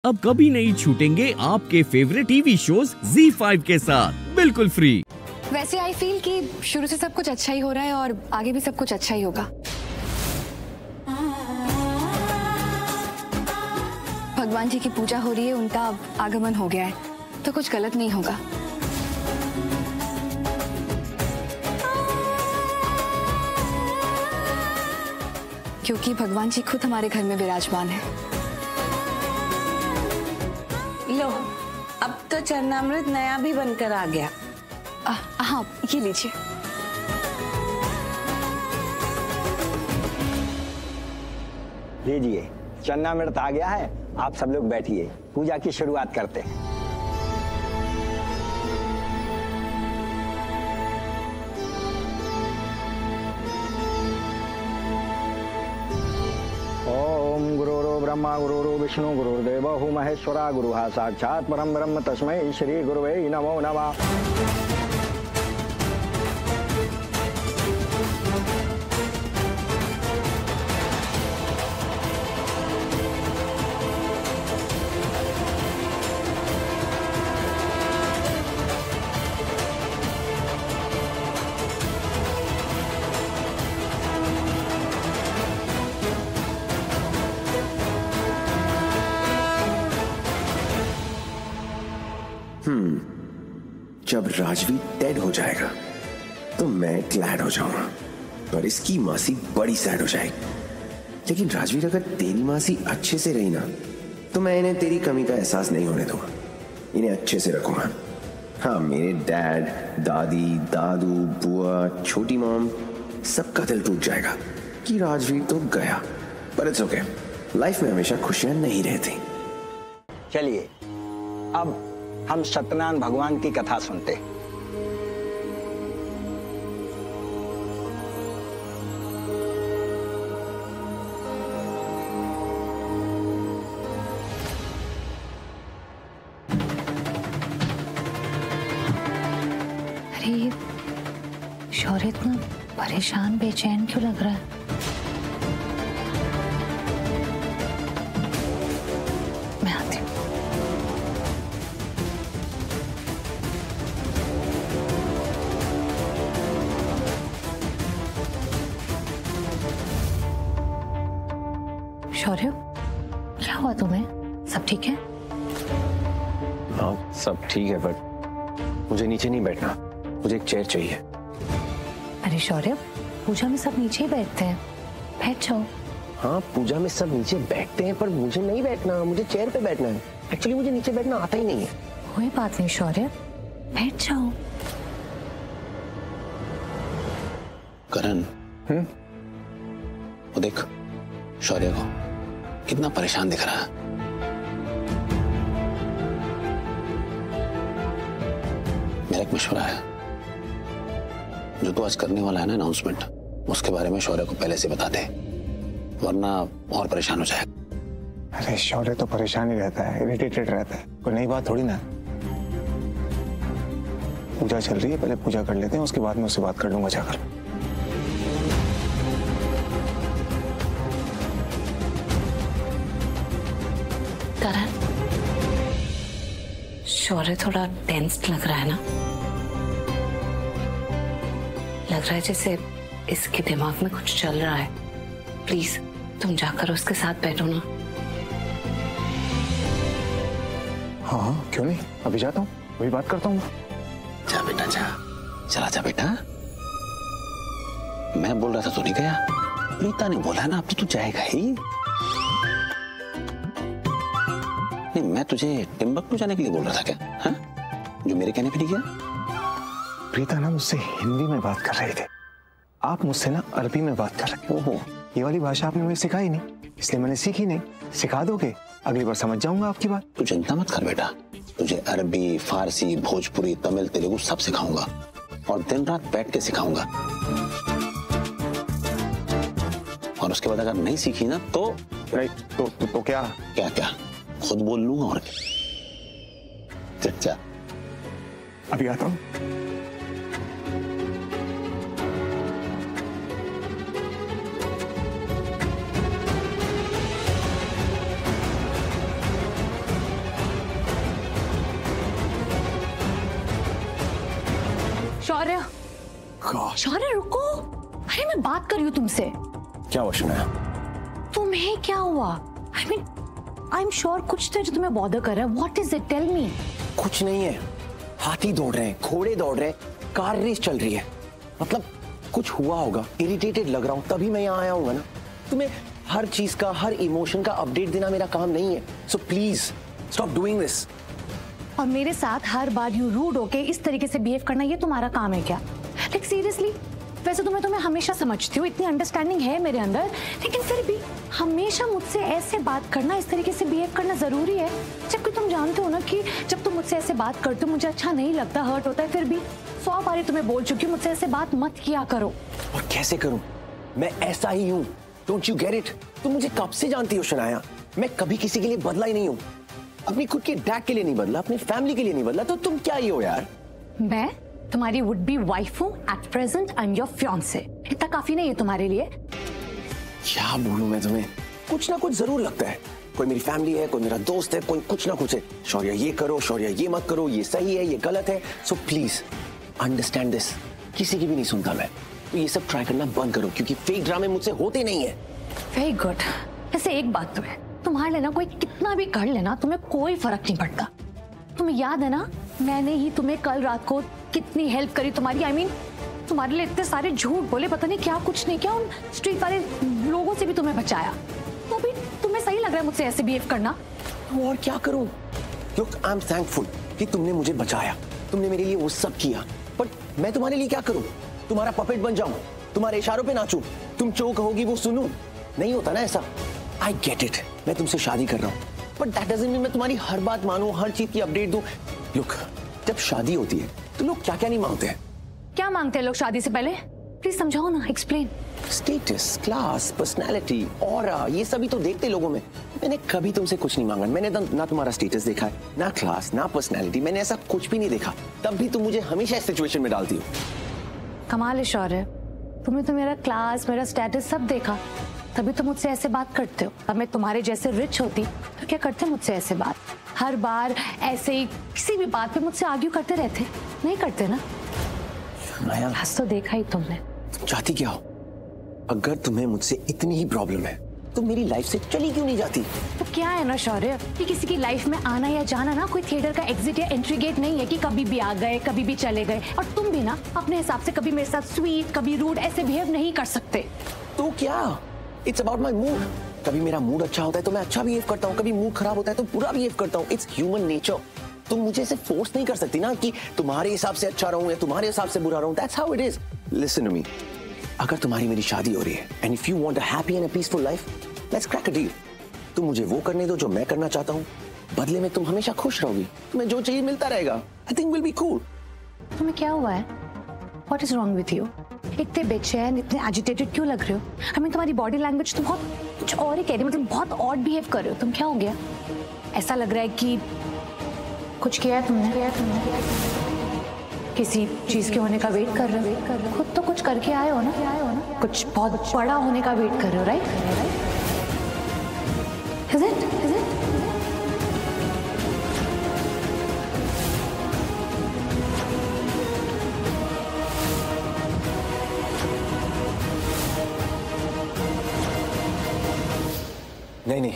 अब कभी नहीं छूटेंगे आपके फेवरेट टीवी शोज ZEE5 के साथ बिल्कुल फ्री। वैसे आई फील कि शुरू से सब कुछ अच्छा ही हो रहा है और आगे भी सब कुछ अच्छा ही होगा। भगवान जी की पूजा हो रही है, उनका आगमन हो गया है, तो कुछ गलत नहीं होगा। क्योंकि भगवान जी खुद हमारे घर में विराजमान है। लो, अब तो चरणामृत नया भी बनकर आ गया। हाँ, ये लीजिए। लीजिए, चरणामृत आ गया है। आप सब लोग बैठिए, पूजा की शुरुआत करते हैं। ओम गुरुर् ब्रह्मा गुरुर् विष्णु गुरुर्देवो महेश्वरा गुरुः साक्षात् परं ब्रह्म तस्मै श्री गुरुवे नमो नमः। जब राजवीर डेड हो जाएगा तो मैं ग्लैड हो जाऊंगा और इसकी मासी बड़ी सैड हो जाएगी। लेकिन राजवीर, अगर तेरी मासी अच्छे से रही ना तो मैं इन्हें तेरी कमी का एहसास नहीं होने दूंगा। इन्हें अच्छे से रखूंगा। हाँ, मेरे डैड, दादी, दादू, बुआ, छोटी मॉम, सबका दिल टूट जाएगा कि राजवीर तो गया, पर इट्स ओके। लाइफ में हमेशा खुशियां नहीं रहती। चलिए, अब हम सत्यनारायण भगवान की कथा सुनते। अरे, शौर्य इतना परेशान बेचैन क्यों लग रहा है? मैं आती हूँ। शौर्य, क्या हुआ तुम्हें? सब ठीक है? हाँ, सब ठीक है, बट मुझे नीचे नहीं बैठना। मुझे एक चेयर चाहिए। अरे शौर्य, पूजा में सब नीचे ही बैठते हैं, बैठ जाओ। हाँ, पूजा में सब नीचे बैठते हैं, पर मुझे नहीं बैठना। मुझे चेयर पे बैठना है। एक्चुअली मुझे नीचे बैठना आता ही नहीं है। कोई बात नहीं शौर्य, बैठ जाओ। करण, वो देख शौर्य को कितना परेशान दिख रहा है। मेरा एक मशवरा है, जो तू आज करने वाला है ना अनाउंसमेंट, उसके बारे में शौर्य को पहले से बता दे, वरना और परेशान हो जाएगा। अरे शौर्य तो परेशान ही रहता है, इरिटेटेड रहता है, कोई नई बात थोड़ी ना। पूजा चल रही है, पहले पूजा कर लेते हैं, उसके बाद में उससे बात कर लूंगा जाकर। करण, शौर्य थोड़ा टेंस्ड लग रहा है ना? लग रहा है जैसे इसके दिमाग में कुछ चल रहा है। प्लीज तुम जाकर उसके साथ बैठो ना। हाँ हाँ, क्यों नहीं, अभी जाता हूँ, वही बात करता हूँ। जा बेटा जा, चला जा बेटा। मैं बोल रहा था तो नहीं गया? प्रीता ने बोला ना, अब तो तू जाएगा ही। नहीं, मैं तुझे टिम्बकटू जाने के लिए बोल रहा था क्या? हाँ, जो मेरे कहने पे नहीं गया? प्रीता ना मुझसे हिंदी में बात कर रहे थे, आप मुझसे ना अरबी में बात कर रहे। ओहो, ये वाली भाषा आपने मुझे सिखाई नहीं, इसलिए मैंने सीखी नहीं। सिखा दोगे? अगली बार समझ जाऊंगा आपकी बात। तू चिंता मत कर बेटा, तुझे अरबी, फारसी, भोजपुरी, तमिल, तेलुगु सब सिखाऊंगा और दिन रात बैठ के सिखाऊंगा। और उसके बाद अगर नहीं सीखी ना तो तो क्या क्या क्या खुद बोल लूंगा। और चचा, अभी आता हूँ। शौर्य, शौर्य रुको, अरे मैं बात कर रही हूँ तुमसे। क्या हुआ शनाया? तुम्हें क्या हुआ? आई एम श्योर कुछ तो जो तुम्हें बॉदर कर रहा है। What is it, tell me. कुछ नहीं है, हाथी दौड़ रहे हैं, घोड़े दौड़ रहे हैं, कार रेस चल रही है, मतलब कुछ हुआ होगा, इरिटेटेड लग रहा हूँ तभी मैं यहाँ आया हूँ ना। तुम्हें हर चीज का, हर इमोशन का अपडेट देना मेरा काम नहीं है, so please stop doing this. और मेरे साथ हर बार यू रूड होके इस तरीके से बिहेव करना ये तुम्हारा काम है क्या? लाइक सीरियसली, वैसे तो मैं तुम्हें हमेशा समझती हूँ, इतनी अंडरस्टैंडिंग है मेरे अंदर, लेकिन फिर भी हमेशा मुझसे ऐसे बात करना, इस तरीके से बिहेव करना जरूरी है? जबकि तुम जानते हो ना कि जब तुम मुझसे ऐसे बात करते हो मुझे अच्छा नहीं लगता, हर्ट होता है, फिर भी 100 बार तुम्हें बोल चुकी हूँ मुझसे ऐसे बात मत किया करो। और कैसे करूं? मैं ऐसा ही हूँ, डोंट यू गेट इट? तुम मुझे कब से जानती हो शनाया, मैं कभी किसी के लिए बदला ही नहीं हूँ, अपनी खुद के डैड के लिए नहीं बदला, अपनी फैमिली के लिए नहीं बदला, तो तुम क्या ही हो यार? मैं तुम्हारी वुड बी वाइफ हूँ, at present I am your fiancée. इतना काफी नहीं है तुम्हारे लिए? क्या बोलूं मैं तुम्हें, कुछ ना कुछ जरूर लगता है, कोई मेरी फैमिली है, कोई मेरा दोस्त है, कोई कुछ ना कुछ है। शौर्य ये करो, शौर्य ये मत करो, ये सही है, ये गलत है, सो प्लीज अंडरस्टैंड दिस। किसी की भी नहीं सुनता मैं, तो ये सब ट्राई करना बंद करो, क्योंकि फेक ड्रामे मुझसे होते नहीं है। Very good. ऐसे एक बात तो है, तुम्हारे लेना कोई कितना भी कर लेना तुम्हें कोई फर्क नहीं पड़ता। तुम्हें याद है ना, मैंने ही तुम्हें कल रात को कितनी हेल्प करी तुम्हारी, I mean, तुम्हारे लिए इतने सारे झूठ बोले, पता नहीं क्या कुछ नहीं क्या, उन स्ट्रीट वाले लोगों से भी तुम्हें बचाया, तो भी तुम्हें सही लग रहा है मुझसे ऐसे बिहेव करना? और क्या करूं? Look, I'm thankful कि तुमने मुझे बचाया, तुमने मेरे लिए वो सब किया, बट मैं तुम्हारे लिए क्या करूं? तुम्हारा पपेट बन जाऊं, तुम्हारे इशारों पे नाचूं, तुम जो कहोगी वो सुनूं? नहीं होता ना ऐसा। I get it, मैं तुमसे शादी कर रहा हूं, बट दैट डजंट मीन मैं तुम्हारी हर बात मानूं, हर चीज की अपडेट दूं। Look, जब शादी होती है तो लोग क्या क्या नहीं मांगते हैं? क्या मांगते हैं लोग शादी से पहले? प्लीज समझाओ ना, explain. Status, class, personality, aura, ये सभी तो देखते लोगों में। मैंने कभी तुमसे कुछ नहीं मांगा, मैंने ना तुम्हारा स्टेटस देखा है, ना क्लास, ना पर्सनालिटी, मैंने ऐसा कुछ भी नहीं देखा, तब भी तुम मुझे हमेशा इस सिचुएशन में डालती हो। कमाल है शौर्य, तुमने तो मेरा क्लास, मेरा स्टेटस सब देखा, तभी तो मुझसे ऐसे बात करते हो। अब मैं तुम्हारे जैसे रिच होती तो क्या करते मुझसे ऐसे बात? हर बार ऐसे ही किसी भी बात पे मुझसे आर्ग्यू करते रहते? नहीं करते ना? आज तो देखा ही तुमने। तुम चाहती क्या हो? अगर तुम्हें मुझसे इतनी ही प्रॉब्लम है तो मेरी लाइफ से चली क्यों नहीं जाती? तो क्या है ना शौर्य, कि किसी की लाइफ में आना या जाना ना कोई थिएटर का एग्जिट या एंट्री गेट नहीं है कि कभी भी आ गए कभी भी चले गए। और तुम भी ना अपने हिसाब से कभी मेरे साथ स्वीट, कभी रूड ऐसे बिहेव नहीं कर सकते। तो क्या? It's about my mood. कभी मेरा मूड अच्छा होता है तो मैं अच्छा बिहेव करता हूँ, कभी मूड खराब होता है तो बुरा बिहेव करता हूँ। It's human nature. तुम मुझे ऐसे फोर्स नहीं कर सकती ना कि तुम्हारे हिसाब से अच्छा रहूं या तुम्हारे हिसाब से बुरा रहूं। That's how it is. Listen to me, अगर तुम्हारी मेरी शादी हो रही है and if you want a happy and a peaceful life, let's crack a deal. तुम मुझे वो करने दो जो मैं करना चाहता हूँ, बदले में तुम हमेशा खुश रहोगी, तुम्हें जो चाहिए मिलता रहेगा। I think will be cool. तुम्हें क्या हुआ है? What is wrong with you? इतने बेचैन, इतने एजिटेटेड क्यों लग रहे हो? I mean, तुम्हारी बॉडी लैंग्वेज तो बहुत कुछ और ही कह रही है, मतलब बहुत ऑड बिहेव कर रहे हो तुम। क्या हो गया? ऐसा लग रहा है कि कुछ किया है तुमने, किसी चीज के होने का वेट कर रहे हो। खुद तो कुछ करके आए हो ना, कुछ बहुत बड़ा होने का वेट कर रहे हो, राइट? Is it? नहीं,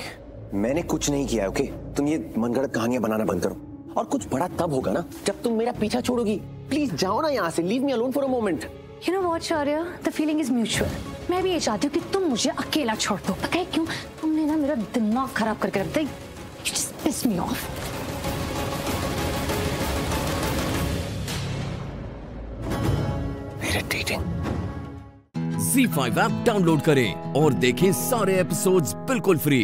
मैंने कुछ नहीं किया। ओके, तुम ये मनगढ़ंत कहानियां बनाना बंद करो। और कुछ बड़ा तब होगा ना जब तुम मेरा पीछा छोड़ोगी। प्लीज जाओ ना यहाँ से, leave me alone for a moment. You know what, Shaurya? The feeling is mutual. मैं भी ये चाहती हूँ कि तुम मुझे अकेला छोड़ दो। पता है क्यों? तुमने ना मेरा दिमाग खराब करके रख दिया। You just piss me off. Irritating. ZEE5 app download करें और देखें सारे एपिसोड्स बिल्कुल फ्री।